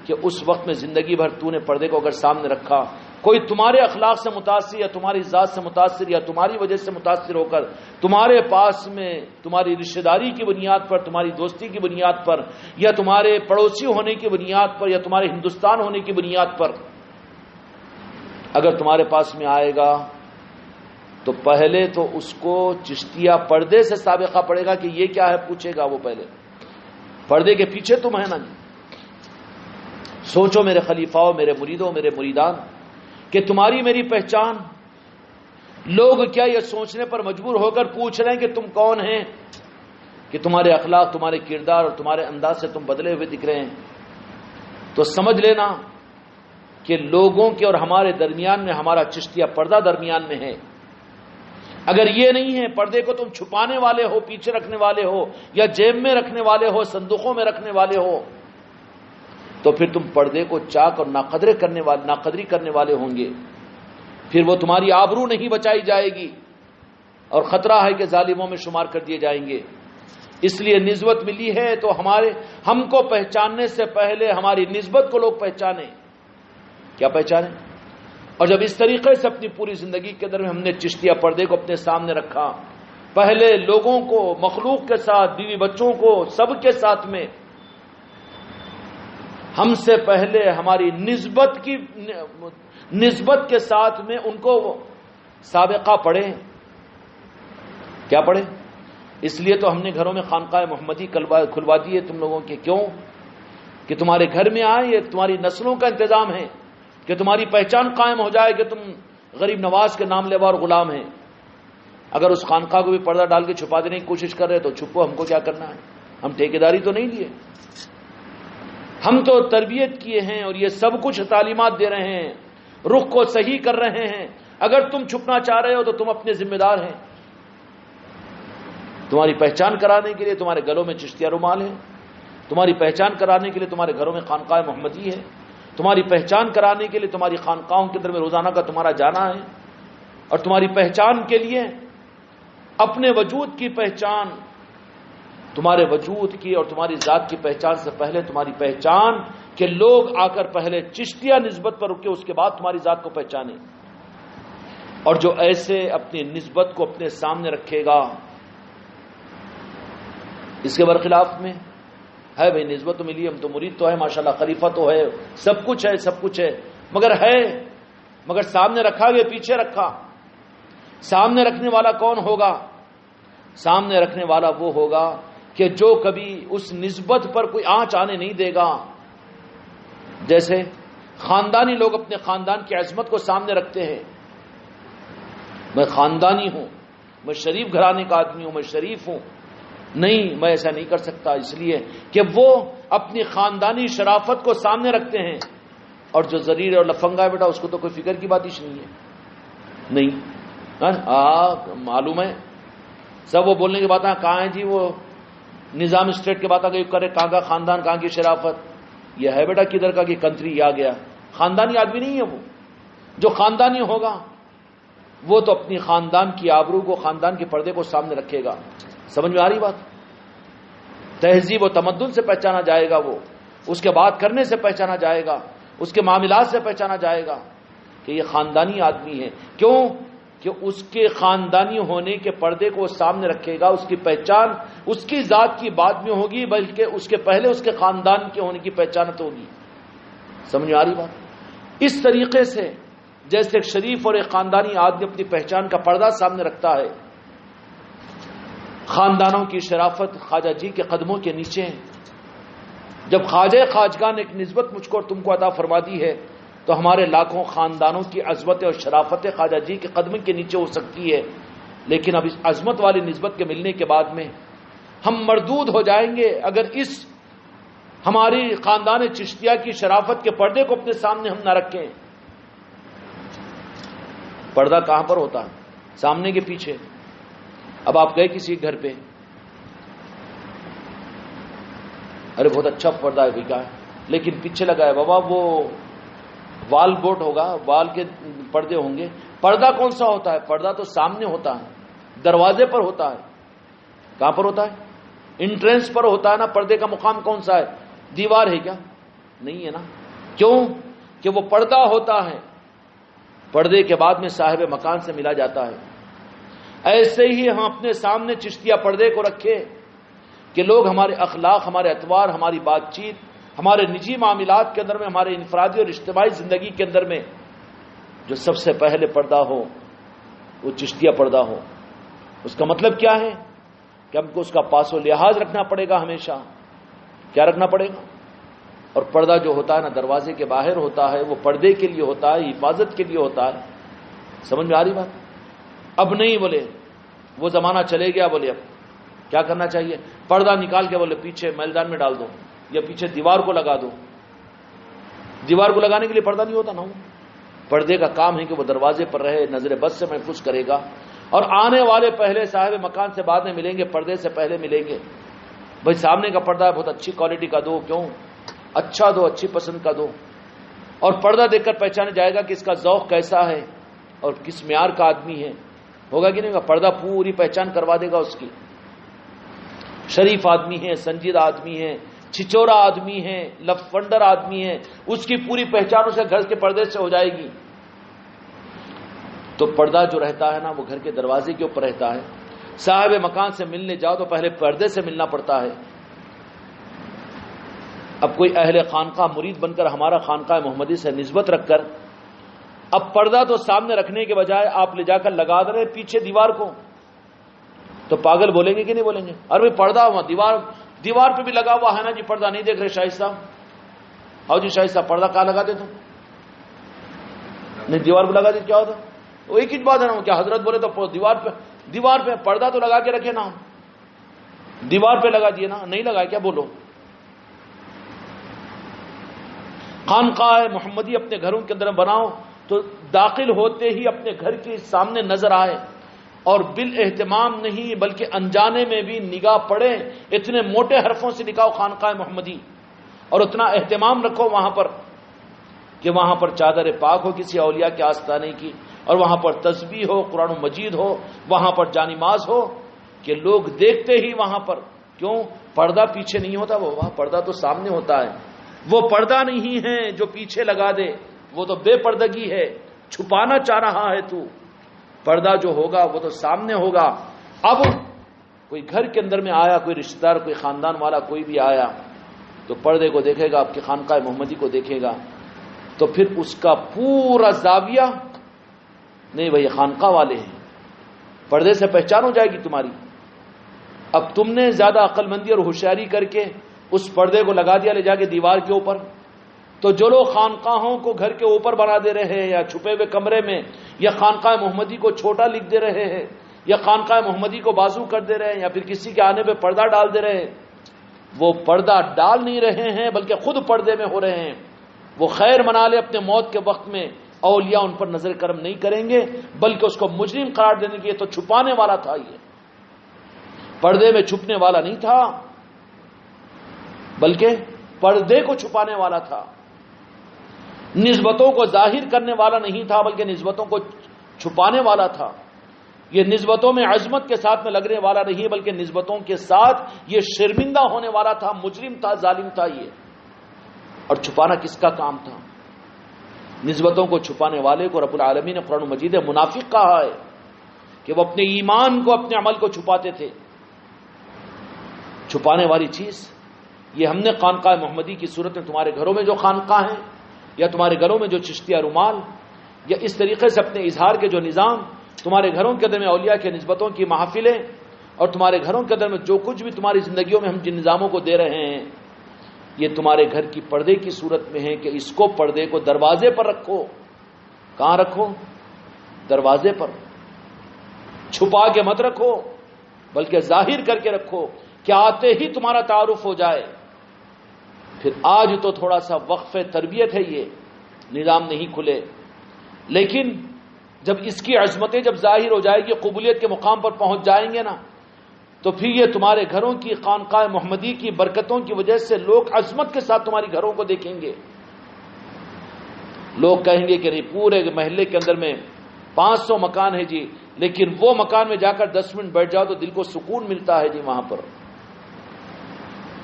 کہ اس وقت میں زندگی بھر تو نے پردے کو اگر سامنے رکھا، کوئی تمہارے اخلاق سے متاثر یا تمہاری ذات سے متاثر یا تمہاری وجہ سے متاثر ہو کر تمہارے پاس میں تمہاری رشتہ داری کی بنیاد پر، تمہاری دوستی کی بنیاد پر، یا تمہارے پڑوسی ہونے کی بنیاد پر، یا تمہارے ہندوستان ہونے کی بنیاد پر اگر تمہارے پاس میں آئے گا تو پہلے تو اس کو چشتیہ پردے سے سابقہ پڑے گا کہ یہ کیا ہے، پوچھے گا وہ. پہلے پردے کے پیچھے تم ہے نا. سوچو میرے خلیفاؤں، میرے مریدوں، میرے مریدان، کہ تمہاری میری پہچان لوگ کیا یہ سوچنے پر مجبور ہو کر پوچھ رہے ہیں کہ تم کون ہیں، کہ تمہارے اخلاق، تمہارے کردار اور تمہارے انداز سے تم بدلے ہوئے دکھ رہے ہیں. تو سمجھ لینا کہ لوگوں کے اور ہمارے درمیان میں ہمارا چشتیہ پردہ درمیان میں ہے. اگر یہ نہیں ہے، پردے کو تم چھپانے والے ہو، پیچھے رکھنے والے ہو، یا جیب میں رکھنے والے ہو، صندوقوں میں رکھنے والے ہو، تو پھر تم پردے کو چاک اور ناقدری کرنے والے ہوں گے. پھر وہ تمہاری آبرو نہیں بچائی جائے گی اور خطرہ ہے کہ ظالموں میں شمار کر دیے جائیں گے. اس لیے نسبت ملی ہے تو ہم کو پہچاننے سے پہلے ہماری نسبت کو لوگ پہچانیں. کیا پہچانیں؟ اور جب اس طریقے سے اپنی پوری زندگی کے اندر ہم نے چشتیہ پردے کو اپنے سامنے رکھا، پہلے لوگوں کو، مخلوق کے ساتھ، بیوی بچوں کو، سب کے ساتھ میں ہم سے پہلے ہماری نسبت کے ساتھ میں ان کو سابقہ پڑھے. کیا پڑھے؟ اس لیے تو ہم نے گھروں میں خانقاہ محمدی کھلوا دیے تم لوگوں کے. کیوں کہ تمہارے گھر میں آئے، یہ تمہاری نسلوں کا انتظام ہے کہ تمہاری پہچان قائم ہو جائے کہ تم غریب نواز کے نام لیوا اور غلام ہیں۔ اگر اس خانقاہ کو بھی پردہ ڈال کے چھپا دینے کی کوشش کر رہے تو چھپو، ہم کو کیا کرنا ہے؟ ہم ٹھیکیداری تو نہیں لیے، ہم تو تربیت کیے ہیں اور یہ سب کچھ تعلیمات دے رہے ہیں، رخ کو صحیح کر رہے ہیں۔ اگر تم چھپنا چاہ رہے ہو تو تم اپنے ذمہ دار ہیں۔ تمہاری پہچان کرانے کے لیے تمہارے گلوں میں چشتیہ رومال ہے، تمہاری پہچان کرانے کے لیے تمہارے گھروں میں خانقاہ محمدی ہے، تمہاری پہچان کرانے کے لیے تمہاری خانقاہوں کے اندر میں روزانہ کا تمہارا جانا ہے، اور تمہاری پہچان کے لیے اپنے وجود کی پہچان، تمہارے وجود کی اور تمہاری ذات کی پہچان سے پہلے تمہاری پہچان کہ لوگ آ کر پہلے چشتیہ نسبت پر رکے، اس کے بعد تمہاری ذات کو پہچانے۔ اور جو ایسے اپنی نسبت کو اپنے سامنے رکھے گا، اس کے برخلاف میں ہے بھئی نسبت تو ملی، ہم تو مرید تو ہے ماشاءاللہ، خلیفہ تو ہے، سب کچھ ہے، سب کچھ ہے، مگر سامنے رکھا گیا، پیچھے رکھا۔ سامنے رکھنے والا کون ہوگا؟ سامنے رکھنے والا وہ ہوگا کہ جو کبھی اس نسبت پر کوئی آنچ آنے نہیں دے گا۔ جیسے خاندانی لوگ اپنے خاندان کی عظمت کو سامنے رکھتے ہیں، میں خاندانی ہوں، میں شریف گھرانے کا آدمی ہوں، میں شریف ہوں، نہیں میں ایسا نہیں کر سکتا، اس لیے کہ وہ اپنی خاندانی شرافت کو سامنے رکھتے ہیں۔ اور جو ذلیل اور لفنگا ہے بیٹا، اس کو تو کوئی فکر کی بات ہی نہیں ہے، نہیں معلوم ہے سب وہ بولنے کی بات ہے، کہاں ہے جی وہ نظام اسٹیٹ کے بات آگے کرے، کہاں کا خاندان، کہاں کی شرافت، یہ ہے بیٹا کدھر کا کہ کنٹری آ گیا، خاندانی آدمی نہیں ہے وہ۔ جو خاندانی ہوگا وہ تو اپنی خاندان کی آبرو کو، خاندان کے پردے کو سامنے رکھے گا۔ سمجھ میں آ رہی بات؟ تہذیب و تمدن سے پہچانا جائے گا، وہ اس کے بات کرنے سے پہچانا جائے گا، اس کے معاملات سے پہچانا جائے گا کہ یہ خاندانی آدمی ہے۔ کیوں؟ کہ اس کے خاندانی ہونے کے پردے کو سامنے رکھے گا، اس کی پہچان اس کی ذات کی بعد میں ہوگی، بلکہ اس کے پہلے اس کے خاندان کے ہونے کی پہچان تو ہوگی۔ سمجھ میں آ رہی بات؟ اس طریقے سے جیسے ایک شریف اور ایک خاندانی آدمی اپنی پہچان کا پردہ سامنے رکھتا ہے، خاندانوں کی شرافت خواجہ جی کے قدموں کے نیچے ہے۔ جب خواجہ خواجگاہ نے ایک نسبت مجھ کو اور تم کو عطا فرما دی ہے تو ہمارے لاکھوں خاندانوں کی عظمت اور شرافت خواجہ جی کے قدم کے نیچے ہو سکتی ہے، لیکن اب اس عظمت والی نسبت کے ملنے کے بعد میں ہم مردود ہو جائیں گے اگر اس ہماری خاندان چشتیہ کی شرافت کے پردے کو اپنے سامنے ہم نہ رکھیں۔ پردہ کہاں پر ہوتا ہے؟ سامنے کے پیچھے۔ اب آپ گئے کسی گھر پہ، ارے بہت اچھا پردہ ہے بھائی، ہے لیکن پیچھے لگا ہے بابا، وہ وال بورڈ ہوگا، وال کے پردے ہوں گے۔ پردہ کون سا ہوتا ہے؟ پردہ تو سامنے ہوتا ہے، دروازے پر ہوتا ہے۔ کہاں پر ہوتا ہے؟ انٹرنس پر ہوتا ہے نا۔ پردے کا مقام کون سا ہے؟ دیوار ہے کیا؟ نہیں ہے نا۔ کیوں؟ کہ وہ پردہ ہوتا ہے، پردے کے بعد میں صاحب مکان سے ملا جاتا ہے۔ ایسے ہی ہم اپنے سامنے چشتیہ پردے کو رکھے کہ لوگ ہمارے اخلاق، ہمارے اطوار، ہماری بات چیت، ہمارے نجی معاملات کے اندر میں، ہمارے انفرادی اور اجتماعی زندگی کے اندر میں جو سب سے پہلے پردہ ہو وہ چشتیہ پردہ ہو۔ اس کا مطلب کیا ہے؟ کہ ہم کو اس کا پاس و لحاظ رکھنا پڑے گا ہمیشہ۔ کیا رکھنا پڑے گا؟ اور پردہ جو ہوتا ہے نا دروازے کے باہر ہوتا ہے، وہ پردے کے لیے ہوتا ہے، حفاظت کے لیے ہوتا ہے۔ سمجھ میں آ رہی بات؟ اب نہیں بولے وہ زمانہ چلے گیا، بولے اب کیا کرنا چاہیے؟ پردہ نکال کے بولے پیچھے میدان میں ڈال دو یا پیچھے دیوار کو لگا دو۔ دیوار کو لگانے کے لیے پردہ نہیں ہوتا نا، پردے کا کام ہے کہ وہ دروازے پر رہے، نظر بد سے محفوظ کرے گا، اور آنے والے پہلے صاحب مکان سے بعد میں ملیں گے، پردے سے پہلے ملیں گے۔ بھائی سامنے کا پردہ ہے بہت اچھی کوالٹی کا دو، کیوں؟ اچھا دو، اچھی پسند کا دو، اور پردہ دیکھ کر پہچانا جائے گا کہ اس کا ذوق کیسا ہے اور کس معیار کا آدمی ہے۔ ہوگا کہ نہیں ہوگا؟ پردہ پوری پہچان کروا دے گا اس کی۔ شریف آدمی ہے، سنجیدہ آدمی ہے، چھچورا آدمی ہے، لفنڈر آدمی ہے، اس کی پوری پہچان اسے گھر کے پردے سے ہو جائے گی۔ تو پردہ جو رہتا ہے نا وہ گھر کے دروازے کے اوپر رہتا ہے۔ صاحب مکان سے ملنے جاؤ تو پہلے پردے سے ملنا پڑتا ہے۔ اب کوئی اہل خانقاہ مرید بن کر ہمارا خانقاہ محمدی سے نسبت رکھ کر اب پردہ تو سامنے رکھنے کے بجائے آپ لے جا کر لگا دے رہے پیچھے دیوار کو، تو پاگل بولیں گے کہ نہیں بولیں گے؟ ارے پردہ ہوا دیوار پہ بھی لگا ہوا ہے نا جی، پردہ نہیں دیکھ رہے شاہد صاحب؟ آؤ جی شاہد صاحب پردہ کہاں لگاتے تم؟ نہیں دیوار پہ لگا دیتے کیا ہوتا؟ وہ ایک ہی بات ہے نا، کیا حضرت بولے تو دیوار پہ پردہ تو لگا کے رکھے نا، دیوار پہ لگا دیے نا، نہیں لگا کیا بولو؟ خانقاہ محمدی اپنے گھروں کے اندر بناؤ تو داخل ہوتے ہی اپنے گھر کے سامنے نظر آئے، اور بالاہتمام نہیں بلکہ انجانے میں بھی نگاہ پڑے، اتنے موٹے حرفوں سے لکھاؤ خانقاہ محمدی، اور اتنا اہتمام رکھو وہاں پر کہ وہاں پر چادر پاک ہو کسی اولیاء کے آستانے کی، اور وہاں پر تسبیح ہو، قرآن مجید ہو، وہاں پر جانماز ہو، کہ لوگ دیکھتے ہی وہاں پر، کیوں؟ پردہ پیچھے نہیں ہوتا، وہ وہاں پردہ تو سامنے ہوتا ہے، وہ پردہ نہیں ہے جو پیچھے لگا دے، وہ تو بے پردگی ہے، چھپانا چاہ رہا ہے تو، پردہ جو ہوگا وہ تو سامنے ہوگا۔ اب کوئی گھر کے اندر میں آیا، کوئی رشتہ دار، کوئی خاندان والا کوئی بھی آیا تو پردے کو دیکھے گا، آپ کی خانقاہ محمدی کو دیکھے گا، تو پھر اس کا پورا زاویہ، نہیں بھائی خانقاہ والے ہیں، پردے سے پہچان ہو جائے گی تمہاری۔ اب تم نے زیادہ عقل مندی اور ہوشیاری کر کے اس پردے کو لگا دیا لے جا کے دیوار کے اوپر، تو جو لوگ خانقاہوں کو گھر کے اوپر بنا دے رہے ہیں، یا چھپے ہوئے کمرے میں، یا خانقاہ محمدی کو چھوٹا لکھ دے رہے ہیں، یا خانقاہ محمدی کو بازو کر دے رہے ہیں، یا پھر کسی کے آنے پہ پردہ ڈال دے رہے ہیں، وہ پردہ ڈال نہیں رہے ہیں بلکہ خود پردے میں ہو رہے ہیں۔ وہ خیر منا لے اپنے موت کے وقت میں، اولیاء ان پر نظر کرم نہیں کریں گے، بلکہ اس کو مجرم قرار دینے کے لیے تو چھپانے والا تھا، یہ پردے میں چھپنے والا نہیں تھا بلکہ پردے کو چھپانے والا تھا، نسبتوں کو ظاہر کرنے والا نہیں تھا بلکہ نسبتوں کو چھپانے والا تھا۔ یہ نسبتوں میں عظمت کے ساتھ میں لگنے والا نہیں بلکہ نسبتوں کے ساتھ یہ شرمندہ ہونے والا تھا، مجرم تھا، ظالم تھا یہ۔ اور چھپانا کس کا کام تھا؟ نسبتوں کو چھپانے والے کو رب العالمین نے قرآن مجید منافق کہا ہے کہ وہ اپنے ایمان کو، اپنے عمل کو چھپاتے تھے۔ چھپانے والی چیز یہ ہم نے خانقاہ محمدی کی صورت میں تمہارے گھروں میں جو خانقاہ ہیں، یا تمہارے گھروں میں جو چشتیہ رومال، یا اس طریقے سے اپنے اظہار کے جو نظام، تمہارے گھروں کے اندر میں اولیاء کے نسبتوں کی محافلیں، اور تمہارے گھروں کے اندر میں جو کچھ بھی تمہاری زندگیوں میں ہم جن نظاموں کو دے رہے ہیں، یہ تمہارے گھر کی پردے کی صورت میں ہے کہ اس کو، پردے کو دروازے پر رکھو۔ کہاں رکھو؟ دروازے پر، چھپا کے مت رکھو بلکہ ظاہر کر کے رکھو کہ آتے ہی تمہارا تعارف ہو جائے۔ پھر آج تو تھوڑا سا وقف تربیت ہے، یہ نظام نہیں کھلے، لیکن جب اس کی عظمتیں جب ظاہر ہو جائے گی، قبولیت کے مقام پر پہنچ جائیں گے نا، تو پھر یہ تمہارے گھروں کی خانقاہ محمدی کی برکتوں کی وجہ سے لوگ عظمت کے ساتھ تمہاری گھروں کو دیکھیں گے۔ لوگ کہیں گے کہ نہیں، پورے محلے کے اندر میں 500 مکان ہے جی، لیکن وہ مکان میں جا کر 10 منٹ بیٹھ جاؤ تو دل کو سکون ملتا ہے جی وہاں پر۔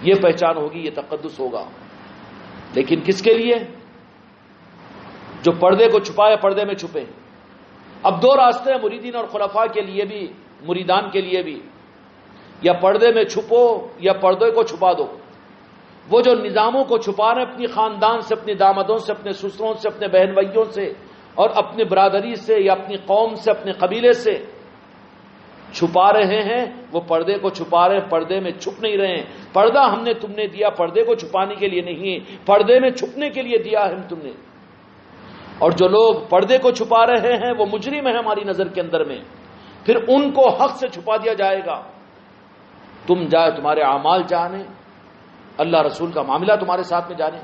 یہ پہچان ہوگی، یہ تقدس ہوگا، لیکن کس کے لیے؟ جو پردے کو چھپائے، پردے میں چھپے۔ اب دو راستے ہیں مریدین اور خلفاء کے لیے بھی، مریدان کے لیے بھی، یا پردے میں چھپو یا پردے کو چھپا دو۔ وہ جو نظاموں کو چھپا رہے ہیں اپنی خاندان سے، اپنی دامادوں سے، اپنے سسروں سے، اپنے بہن بھائیوں سے، اور اپنی برادری سے یا اپنی قوم سے، اپنے قبیلے سے چھپا رہے ہیں، وہ پردے کو چھپا رہے ہیں، پردے میں چھپ نہیں رہے ہیں۔ پردہ ہم نے تم نے دیا پردے کو چھپانے کے لیے نہیں، پردے میں چھپنے کے لیے دیا ہے تم نے۔ اور جو لوگ پردے کو چھپا رہے ہیں وہ مجرم ہیں ہماری نظر کے اندر میں، پھر ان کو حق سے چھپا دیا جائے گا۔ تم جائے تمہارے اعمال جانے، اللہ رسول کا معاملہ تمہارے ساتھ میں جانے۔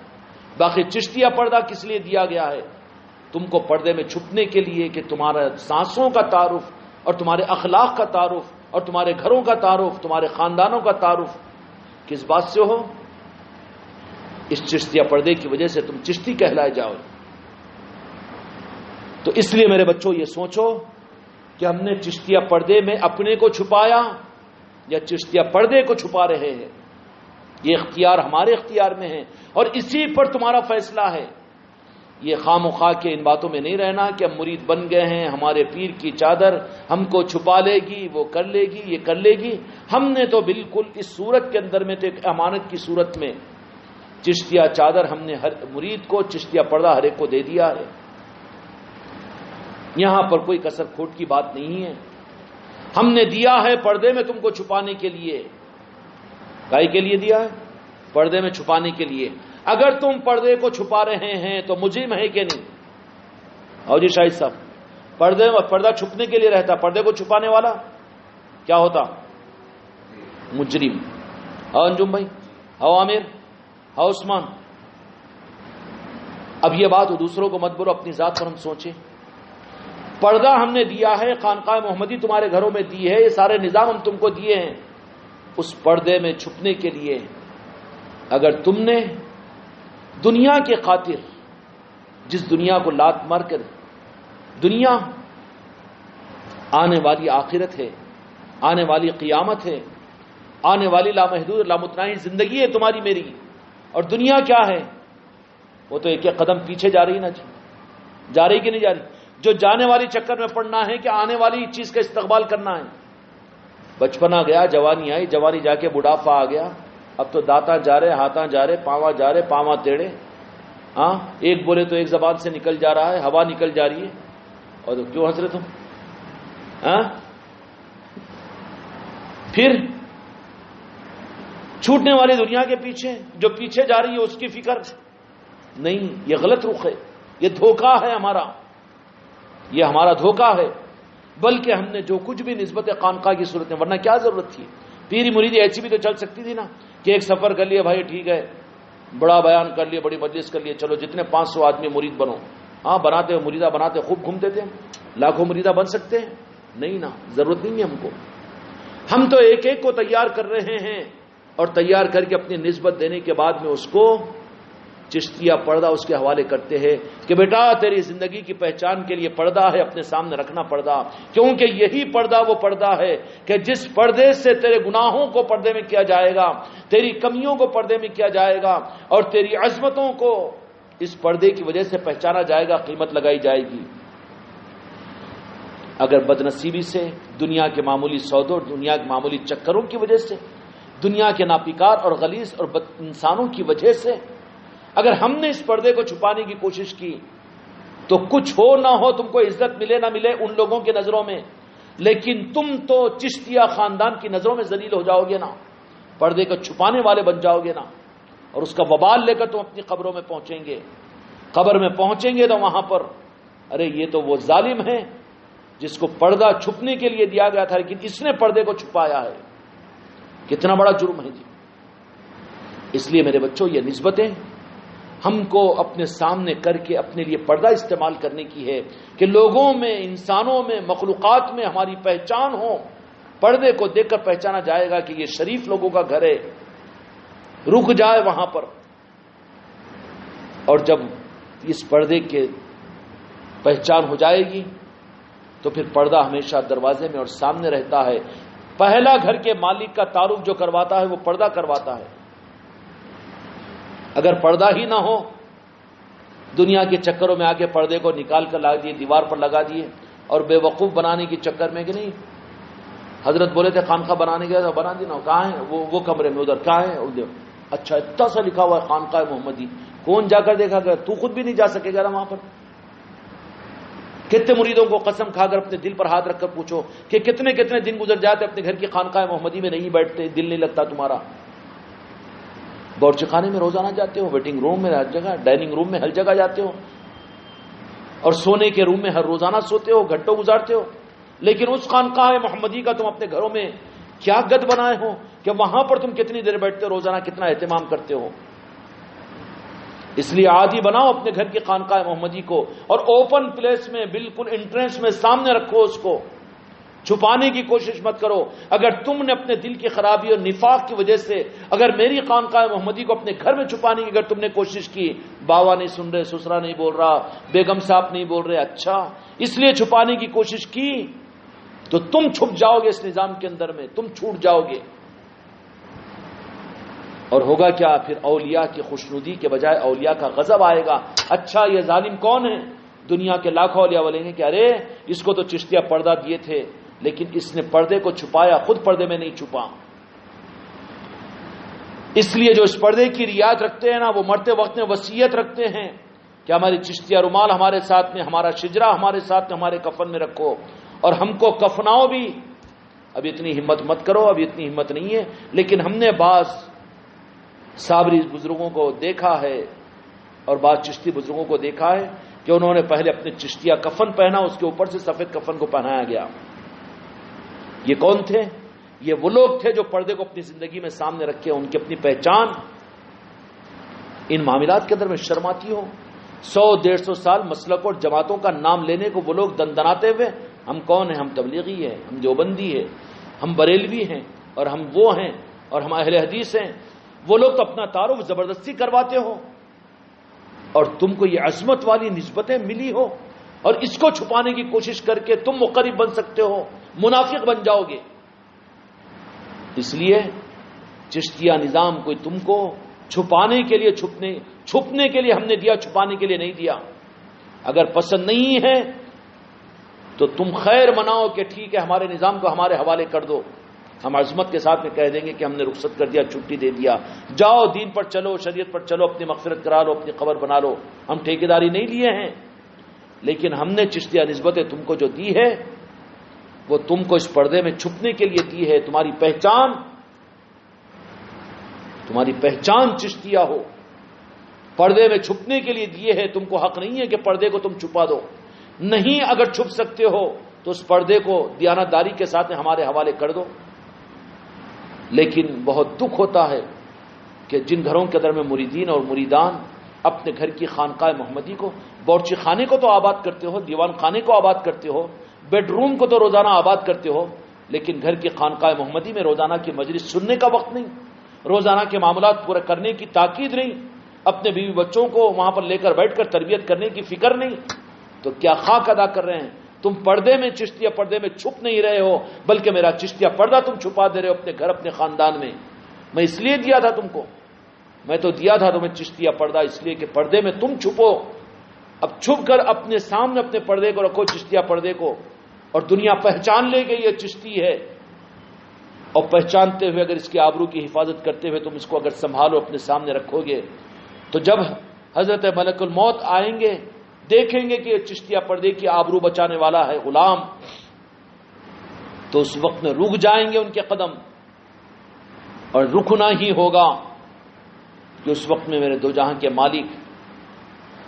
باقی چشتیہ پردہ کس لیے دیا گیا ہے؟ تم کو پردے میں چھپنے کے لیے کہ تمہارا سانسوں کا تعارف، اور تمہارے اخلاق کا تعارف، اور تمہارے گھروں کا تعارف، تمہارے خاندانوں کا تعارف کس بات سے ہو؟ اس چشتیہ پردے کی وجہ سے تم چشتی کہلائے جاؤ۔ تو اس لیے میرے بچوں یہ سوچو کہ ہم نے چشتیہ پردے میں اپنے کو چھپایا یا چشتیہ پردے کو چھپا رہے ہیں؟ یہ اختیار ہمارے اختیار میں ہے، اور اسی پر تمہارا فیصلہ ہے۔ یہ خام و خواہ کے ان باتوں میں نہیں رہنا کہ ہم مرید بن گئے ہیں، ہمارے پیر کی چادر ہم کو چھپا لے گی، وہ کر لے گی، یہ کر لے گی۔ ہم نے تو بالکل اس صورت کے اندر میں تو ایک امانت کی صورت میں چشتیہ چادر ہم نے ہر مرید کو، چشتیہ پردہ ہر ایک کو دے دیا ہے۔ یہاں پر کوئی کسر کھوٹ کی بات نہیں ہے۔ ہم نے دیا ہے پردے میں تم کو چھپانے کے لیے۔ کائی کے لیے دیا ہے؟ پردے میں چھپانے کے لیے۔ اگر تم پردے کو چھپا رہے ہیں تو مجرم ہے کہ نہیں؟ اور جی شاہد صاحب، پردہ چھپنے کے لیے رہتا، پردے کو چھپانے والا کیا ہوتا؟ مجرم۔ ہاں انجم بھائی، ہاں عامر، ہاں عثمان، اب یہ بات دوسروں کو مت بولو، اپنی ذات پر ہم سوچیں۔ پردہ ہم نے دیا ہے، خانقاہ محمدی تمہارے گھروں میں دی ہے، یہ سارے نظام ہم تم کو دیے ہیں، اس پردے میں چھپنے کے لیے اگر تم نے دنیا کے خاطر، جس دنیا کو لات مار کر، دنیا آنے والی آخرت ہے، آنے والی قیامت ہے، آنے والی لامحدود لامتناہی زندگی ہے تمہاری میری، اور دنیا کیا ہے؟ وہ تو ایک ایک قدم پیچھے جا رہی نا جی، جا رہی کہ نہیں جا رہی؟ جو جانے والی چکر میں پڑنا ہے کہ آنے والی چیز کا استقبال کرنا ہے۔ بچپنا گیا، جوانی آئی، جوانی جا کے بڑھاپا آ گیا، اب تو دانتاں جا رہے، ہاتھاں جا رہے، پاواں جا رہے، پاواں ٹیڑھے، ہاں ایک بولے تو ایک زبان سے نکل جا رہا ہے، ہوا نکل جا رہی ہے، اور تو کیوں ہنس رہے تم؟ ہاں پھر چھوٹنے والی دنیا کے پیچھے، جو پیچھے جا رہی ہے اس کی فکر نہیں، یہ غلط رخ ہے، یہ دھوکہ ہے ہمارا، یہ ہمارا دھوکہ ہے۔ بلکہ ہم نے جو کچھ بھی نسبت خانقاہ کی صورت میں، ورنہ کیا ضرورت تھی؟ پیری مریدی ایسی بھی تو چل سکتی تھی نا کہ ایک سفر کر لیے، بھائی ٹھیک ہے، بڑا بیان کر لیے، بڑی مجلس کر لیے، چلو جتنے 500 آدمی مرید بنو، ہاں بناتے ہو، مریدہ بناتے، خوب گھومتے تھے، لاکھوں مریدہ بن سکتے ہیں؟ نہیں نا، ضرورت نہیں ہے ہم کو۔ ہم تو ایک ایک کو تیار کر رہے ہیں، اور تیار کر کے اپنی نسبت دینے کے بعد میں اس کو چشتیہ پردہ اس کے حوالے کرتے ہیں کہ بیٹا تیری زندگی کی پہچان کے لیے پردہ ہے، اپنے سامنے رکھنا پردہ، کیونکہ یہی پردہ وہ پردہ ہے کہ جس پردے سے تیرے گناہوں کو پردے میں کیا جائے گا، تیری کمیوں کو پردے میں کیا جائے گا، اور تیری عظمتوں کو اس پردے کی وجہ سے پہچانا جائے گا، قیمت لگائی جائے گی۔ اگر بدنصیبی سے، دنیا کے معمولی سودوں، دنیا کے معمولی چکروں کی وجہ سے، دنیا کے ناپیکار اور غلیظ اور بد انسانوں کی وجہ سے اگر ہم نے اس پردے کو چھپانے کی کوشش کی تو کچھ ہو نہ ہو، تم کو عزت ملے نہ ملے ان لوگوں کی نظروں میں، لیکن تم تو چشتیہ خاندان کی نظروں میں ذلیل ہو جاؤ گے نا، پردے کو چھپانے والے بن جاؤ گے نا، اور اس کا وبال لے کر تم اپنی قبروں میں پہنچیں گے۔ قبر میں پہنچیں گے تو وہاں پر ارے یہ تو وہ ظالم ہے جس کو پردہ چھپنے کے لیے دیا گیا تھا، لیکن اس نے پردے کو چھپایا ہے، کتنا بڑا جرم ہے جی۔ اس لیے میرے بچوں، یہ نسبتیں ہم کو اپنے سامنے کر کے اپنے لیے پردہ استعمال کرنے کی ہے کہ لوگوں میں، انسانوں میں، مخلوقات میں ہماری پہچان ہو، پردے کو دیکھ کر پہچانا جائے گا کہ یہ شریف لوگوں کا گھر ہے، رک جائے وہاں پر۔ اور جب اس پردے کے پہچان ہو جائے گی تو پھر پردہ ہمیشہ دروازے میں اور سامنے رہتا ہے۔ پہلا گھر کے مالک کا تعارف جو کرواتا ہے وہ پردہ کرواتا ہے۔ اگر پردہ ہی نہ ہو، دنیا کے چکروں میں آ کے پردے کو نکال کر لا دیے، دیوار پر لگا دیے، اور بے وقوف بنانے کے چکر میں کہ نہیں، حضرت بولے تھے خانقاہ بنانے گیا تو بنا دینا، کہاں ہے وہ کمرے میں، ادھر کہاں ہے، ادھر، اچھا اتنا سا لکھا ہوا ہے خانقاہ محمدی، کون جا کر دیکھا گیا؟ تو خود بھی نہیں جا سکے گا نا وہاں پر۔ کتنے مریدوں کو قسم کھا کر اپنے دل پر ہاتھ رکھ کر پوچھو کہ کتنے کتنے دن گزر جاتے اپنے گھر کی خانقاہ محمدی میں نہیں بیٹھتے، دل نہیں لگتا تمہارا؟ باورچی خانے میں روزانہ جاتے ہو، ویٹنگ روم میں ہر جگہ، ڈائننگ روم میں ہر جگہ جاتے ہو، اور سونے کے روم میں ہر روزانہ سوتے ہو، گھنٹوں گزارتے ہو، لیکن اس خانقاہ محمدی کا تم اپنے گھروں میں کیا گد بنائے ہو کہ وہاں پر تم کتنی دیر بیٹھتے ہو، روزانہ کتنا اہتمام کرتے ہو۔ اس لیے عادی بناؤ اپنے گھر کی خانقاہ محمدی کو، اور اوپن پلیس میں، بالکل انٹرنس میں سامنے رکھو، اس کو چھپانے کی کوشش مت کرو۔ اگر تم نے اپنے دل کی خرابی اور نفاق کی وجہ سے اگر میری خانقاہ محمدی کو اپنے گھر میں چھپانے کی اگر تم نے کوشش کی، باوا نہیں سن رہے، سسرا نہیں بول رہا، بیگم صاحب نہیں بول رہے، اچھا اس لیے چھپانے کی کوشش کی تو تم چھپ جاؤ گے، اس نظام کے اندر میں تم چھوٹ جاؤ گے، اور ہوگا کیا؟ پھر اولیاء کی خوشنودی کے بجائے اولیاء کا غضب آئے گا۔ اچھا یہ ظالم کون ہے؟ دنیا کے لاکھوں اولیاء بولیں گے کہ ارے اس کو تو چشتیہ پردہ دیے تھے، لیکن اس نے پردے کو چھپایا، خود پردے میں نہیں چھپا۔ اس لیے جو اس پردے کی رعایت رکھتے ہیں نا، وہ مرتے وقت میں وصیت رکھتے ہیں کہ ہماری چشتیہ رومال ہمارے ساتھ میں، ہمارا شجرا ہمارے ساتھ میں، ہمارے کفن میں رکھو، اور ہم کو کفناؤ بھی۔ اب اتنی ہمت مت کرو، اب اتنی ہمت نہیں ہے، لیکن ہم نے بعض صابری بزرگوں کو دیکھا ہے اور بعض چشتی بزرگوں کو دیکھا ہے کہ انہوں نے پہلے اپنے چشتیہ کفن پہنا، اس کے اوپر سے سفید کفن کو پہنایا گیا۔ یہ کون تھے؟ یہ وہ لوگ تھے جو پردے کو اپنی زندگی میں سامنے رکھے، ان کی اپنی پہچان ان معاملات کے اندر میں شرم آتی ہو۔ 100-150 سال مسلک اور جماعتوں کا نام لینے کو وہ لوگ دندناتے ہوئے ہم کون ہیں؟ ہم تبلیغی ہیں، ہم دیوبندی ہیں، ہم بریلوی ہیں، اور ہم وہ ہیں، اور ہم اہل حدیث ہیں۔ وہ لوگ تو اپنا تعارف زبردستی کرواتے ہو، اور تم کو یہ عظمت والی نسبتیں ملی ہو، اور اس کو چھپانے کی کوشش کر کے تم مقرب بن سکتے ہو، منافق بن جاؤ گے۔ اس لیے چشتیہ نظام کوئی تم کو چھپانے کے لیے چھپنے کے لیے ہم نے دیا، چھپانے کے لیے نہیں دیا۔ اگر پسند نہیں ہے تو تم خیر مناؤ کہ ٹھیک ہے ہمارے نظام کو ہمارے حوالے کر دو، ہم عظمت کے ساتھ میں کہہ دیں گے کہ ہم نے رخصت کر دیا، چھٹی دے دیا، جاؤ دین پر چلو، شریعت پر چلو، اپنی مغفرت کرا لو، اپنی قبر بنا لو۔ ہم ٹھیکیداری نہیں لیے ہیں، لیکن ہم نے چشتیہ نسبتیں تم کو جو دی ہے وہ تم کو اس پردے میں چھپنے کے لیے دی ہے۔ تمہاری پہچان چشتیہ ہو، پردے میں چھپنے کے لیے دیے ہے۔ تم کو حق نہیں ہے کہ پردے کو تم چھپا دو، نہیں، اگر چھپ سکتے ہو تو اس پردے کو دیانتداری کے ساتھ ہمارے حوالے کر دو۔ لیکن بہت دکھ ہوتا ہے کہ جن گھروں کے اندر میں مریدین اور مریدان اپنے گھر کی خانقاہ محمدی کو، باورچی خانے کو تو آباد کرتے ہو، دیوان خانے کو آباد کرتے ہو، بیڈ روم کو تو روزانہ آباد کرتے ہو، لیکن گھر کی خانقاہ محمدی میں روزانہ کی مجلس سننے کا وقت نہیں، روزانہ کے معاملات پورے کرنے کی تاکید نہیں، اپنے بیوی بچوں کو وہاں پر لے کر بیٹھ کر تربیت کرنے کی فکر نہیں، تو کیا خاک ادا کر رہے ہیں؟ تم پردے میں، چشتیہ پردے میں چھپ نہیں رہے ہو، بلکہ میرا چشتیہ پردہ تم چھپا دے رہے ہو اپنے گھر، اپنے خاندان میں۔ میں اس لیے دیا تھا تم کو، میں تو دیا تھا تمہیں چشتیہ پردہ اس لیے کہ پردے میں تم چھپو۔ اب چھپ کر اپنے سامنے اپنے پردے کو رکھو، چشتیہ پردے کو، اور دنیا پہچان لے کہ یہ چشتی ہے، اور پہچانتے ہوئے اگر اس کی آبرو کی حفاظت کرتے ہوئے تم اس کو اگر سنبھالو، اپنے سامنے رکھو گے، تو جب حضرت ملک الموت آئیں گے، دیکھیں گے کہ یہ چشتیہ پردے کی آبرو بچانے والا ہے غلام، تو اس وقت میں رک جائیں گے ان کے قدم، اور رکنا ہی ہوگا کہ اس وقت میں میرے دو جہاں کے مالک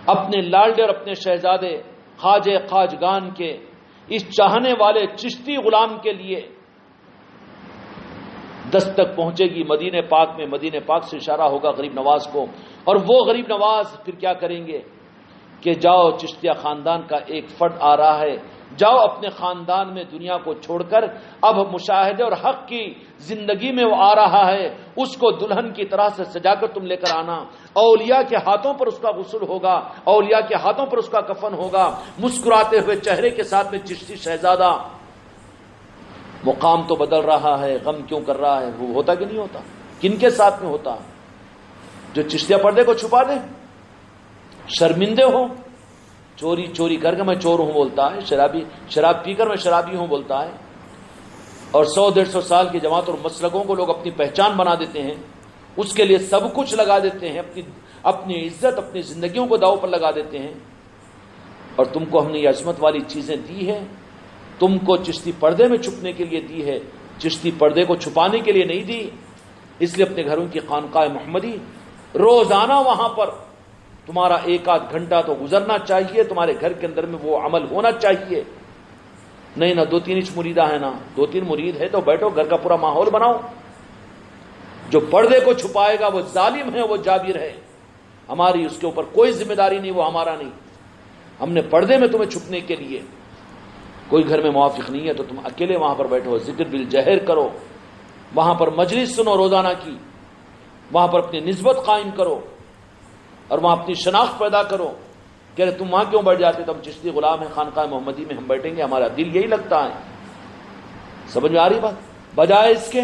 اپنے لالڈے اور اپنے شہزادے خواجہ خواجگان کے اس چاہنے والے چشتی غلام کے لیے دستک پہنچے گی مدینہ پاک میں۔ مدینہ پاک سے اشارہ ہوگا غریب نواز کو، اور وہ غریب نواز پھر کیا کریں گے کہ جاؤ، چشتیہ خاندان کا ایک فرد آ رہا ہے، جاؤ اپنے خاندان میں دنیا کو چھوڑ کر اب مشاہدے اور حق کی زندگی میں وہ آ رہا ہے، اس کو دلہن کی طرح سے سجا کر تم لے کر آنا، اولیاء کے ہاتھوں پر اس کا غسل ہوگا، اولیاء کے ہاتھوں پر اس کا کفن ہوگا، مسکراتے ہوئے چہرے کے ساتھ میں چشتی شہزادہ۔ مقام تو بدل رہا ہے، غم کیوں کر رہا ہے؟ وہ ہوتا کہ نہیں ہوتا؟ کن کے ساتھ میں ہوتا؟ جو چشتیہ پردے کو چھپا دے، شرمندے ہو، چوری کر کے میں چور ہوں بولتا ہے، شراب پی کر میں شرابی ہوں بولتا ہے، اور 100-150 سال کی جماعت اور مسلکوں کو لوگ اپنی پہچان بنا دیتے ہیں، اس کے لیے سب کچھ لگا دیتے ہیں، اپنی عزت، اپنی زندگیوں کو داؤ پر لگا دیتے ہیں۔ اور تم کو ہم نے یہ عظمت والی چیزیں دی ہے، تم کو چشتی پردے میں چھپنے کے لیے دی ہے، چشتی پردے کو چھپانے کے لیے نہیں دی۔ اس لیے اپنے گھروں کی خانقاہ محمدی روزانہ وہاں پر تمہارا 1-8 گھنٹہ تو گزرنا چاہیے، تمہارے گھر کے اندر میں وہ عمل ہونا چاہیے۔ نہیں نہ 2-3 انچ مریدہ ہے، نہ 2-3 مرید ہے تو بیٹھو، گھر کا پورا ماحول بناؤ۔ جو پردے کو چھپائے گا وہ ظالم ہے، وہ جابر ہے، ہماری اس کے اوپر کوئی ذمہ داری نہیں، وہ ہمارا نہیں۔ ہم نے پردے میں تمہیں چھپنے کے لیے، کوئی گھر میں موافق نہیں ہے تو تم اکیلے وہاں پر بیٹھو، ذکر بالجہر کرو، وہاں پر مجلس سنو روزانہ کی، وہاں پر اپنی نسبت قائم کرو، اور وہاں اپنی شناخت پیدا کرو کہ تم وہاں کیوں بیٹھ جاتے؟ تو ہم چشتی غلام ہیں، خانقاہ محمدی میں ہم بیٹھیں گے، ہمارا دل یہی لگتا ہے۔ سمجھ میں آ رہی بات؟ بجائے اس کے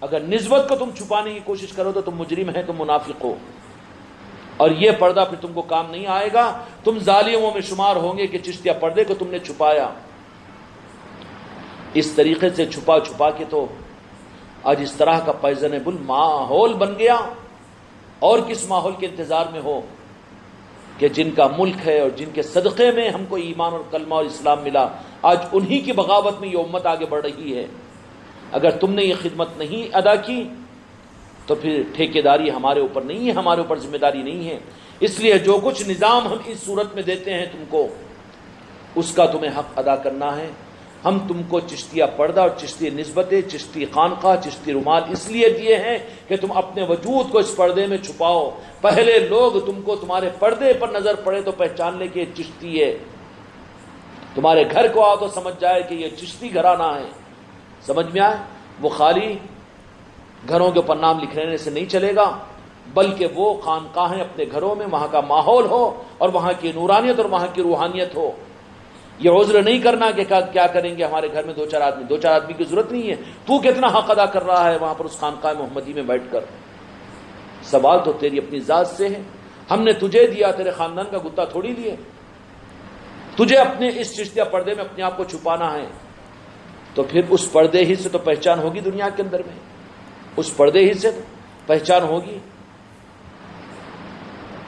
اگر نسبت کو تم چھپانے کی کوشش کرو تو تم مجرم ہیں، تم منافق ہو، اور یہ پردہ پھر تم کو کام نہیں آئے گا، تم ظالموں میں شمار ہوں گے کہ چشتیہ پردے کو تم نے چھپایا۔ اس طریقے سے چھپا کے تو آج اس طرح کا فیضنبل ماحول بن گیا، اور کس ماحول کے انتظار میں ہو کہ جن کا ملک ہے اور جن کے صدقے میں ہم کو ایمان اور کلمہ اور اسلام ملا، آج انہی کی بغاوت میں یہ امت آگے بڑھ رہی ہے۔ اگر تم نے یہ خدمت نہیں ادا کی تو پھر ٹھیکیداری ہمارے اوپر نہیں ہے، ہمارے اوپر ذمہ داری نہیں ہے۔ اس لیے جو کچھ نظام ہم اس صورت میں دیتے ہیں تم کو، اس کا تمہیں حق ادا کرنا ہے۔ ہم تم کو چشتیہ پردہ اور چشتی نسبتیں، چشتی خانقاہ، چشتی رومال اس لیے دیے ہیں کہ تم اپنے وجود کو اس پردے میں چھپاؤ۔ پہلے لوگ تم کو تمہارے پردے پر نظر پڑے تو پہچان لے کہ یہ چشتی ہے، تمہارے گھر کو آؤ تو سمجھ جائے کہ یہ چشتی گھرانہ ہے۔ سمجھ میں آئے؟ وہ خالی گھروں کے اوپر نام لکھنے سے نہیں چلے گا، بلکہ وہ خانقاہیں اپنے گھروں میں وہاں کا ماحول ہو اور وہاں کی نورانیت اور وہاں کی روحانیت ہو۔ یہ عذر نہیں کرنا کہ کیا کریں گے ہمارے گھر میں دو چار آدمی کی ضرورت نہیں ہے، تو کتنا حق ادا کر رہا ہے وہاں پر اس خانقاہ محمدی میں بیٹھ کر۔ سوال تو تیری اپنی ذات سے ہے، ہم نے تجھے دیا، تیرے خاندان کا گتا تھوڑی لیے۔ تجھے اپنے اس چشتیہ پردے میں اپنے آپ کو چھپانا ہے، تو پھر اس پردے ہی سے تو پہچان ہوگی دنیا کے اندر میں، اس پردے ہی سے پہچان ہوگی۔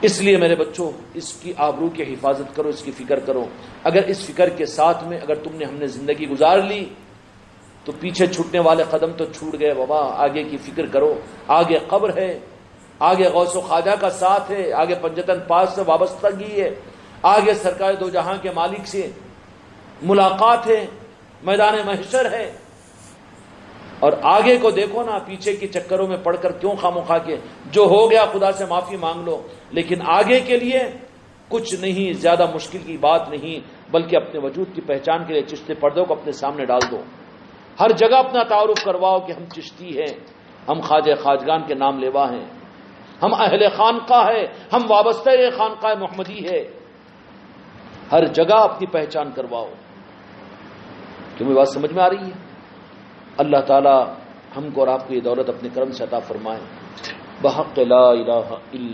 اس لیے میرے بچوں، اس کی آبرو کی حفاظت کرو، اس کی فکر کرو۔ اگر اس فکر کے ساتھ میں اگر تم نے ہم نے زندگی گزار لی تو پیچھے چھوٹنے والے قدم تو چھوٹ گئے بابا، آگے کی فکر کرو۔ آگے قبر ہے، آگے غوث و خواجہ کا ساتھ ہے، آگے پنجتن پاس سے وابستگی ہے، آگے سرکار دو جہاں کے مالک سے ملاقات ہے، میدان محشر ہے۔ اور آگے کو دیکھو نا، پیچھے کے چکروں میں پڑھ کر کیوں خامخواہ کے، جو ہو گیا خدا سے معافی مانگ لو، لیکن آگے کے لیے کچھ نہیں، زیادہ مشکل کی بات نہیں، بلکہ اپنے وجود کی پہچان کے لیے چشتی پردوں کو اپنے سامنے ڈال دو۔ ہر جگہ اپنا تعارف کرواؤ کہ ہم چشتی ہیں، ہم خواجہ خواجگان کے نام لیوا ہیں، ہم اہل خانقاہ ہے، ہم وابستہ خانقاہ محمدی ہے۔ ہر جگہ اپنی پہچان کرواؤ۔ کیوں یہ بات سمجھ میں آ رہی ہے؟ اللہ تعالی ہم کو اور آپ کو یہ دولت اپنے کرم سے عطا فرمائے۔ بحق لا الہ الا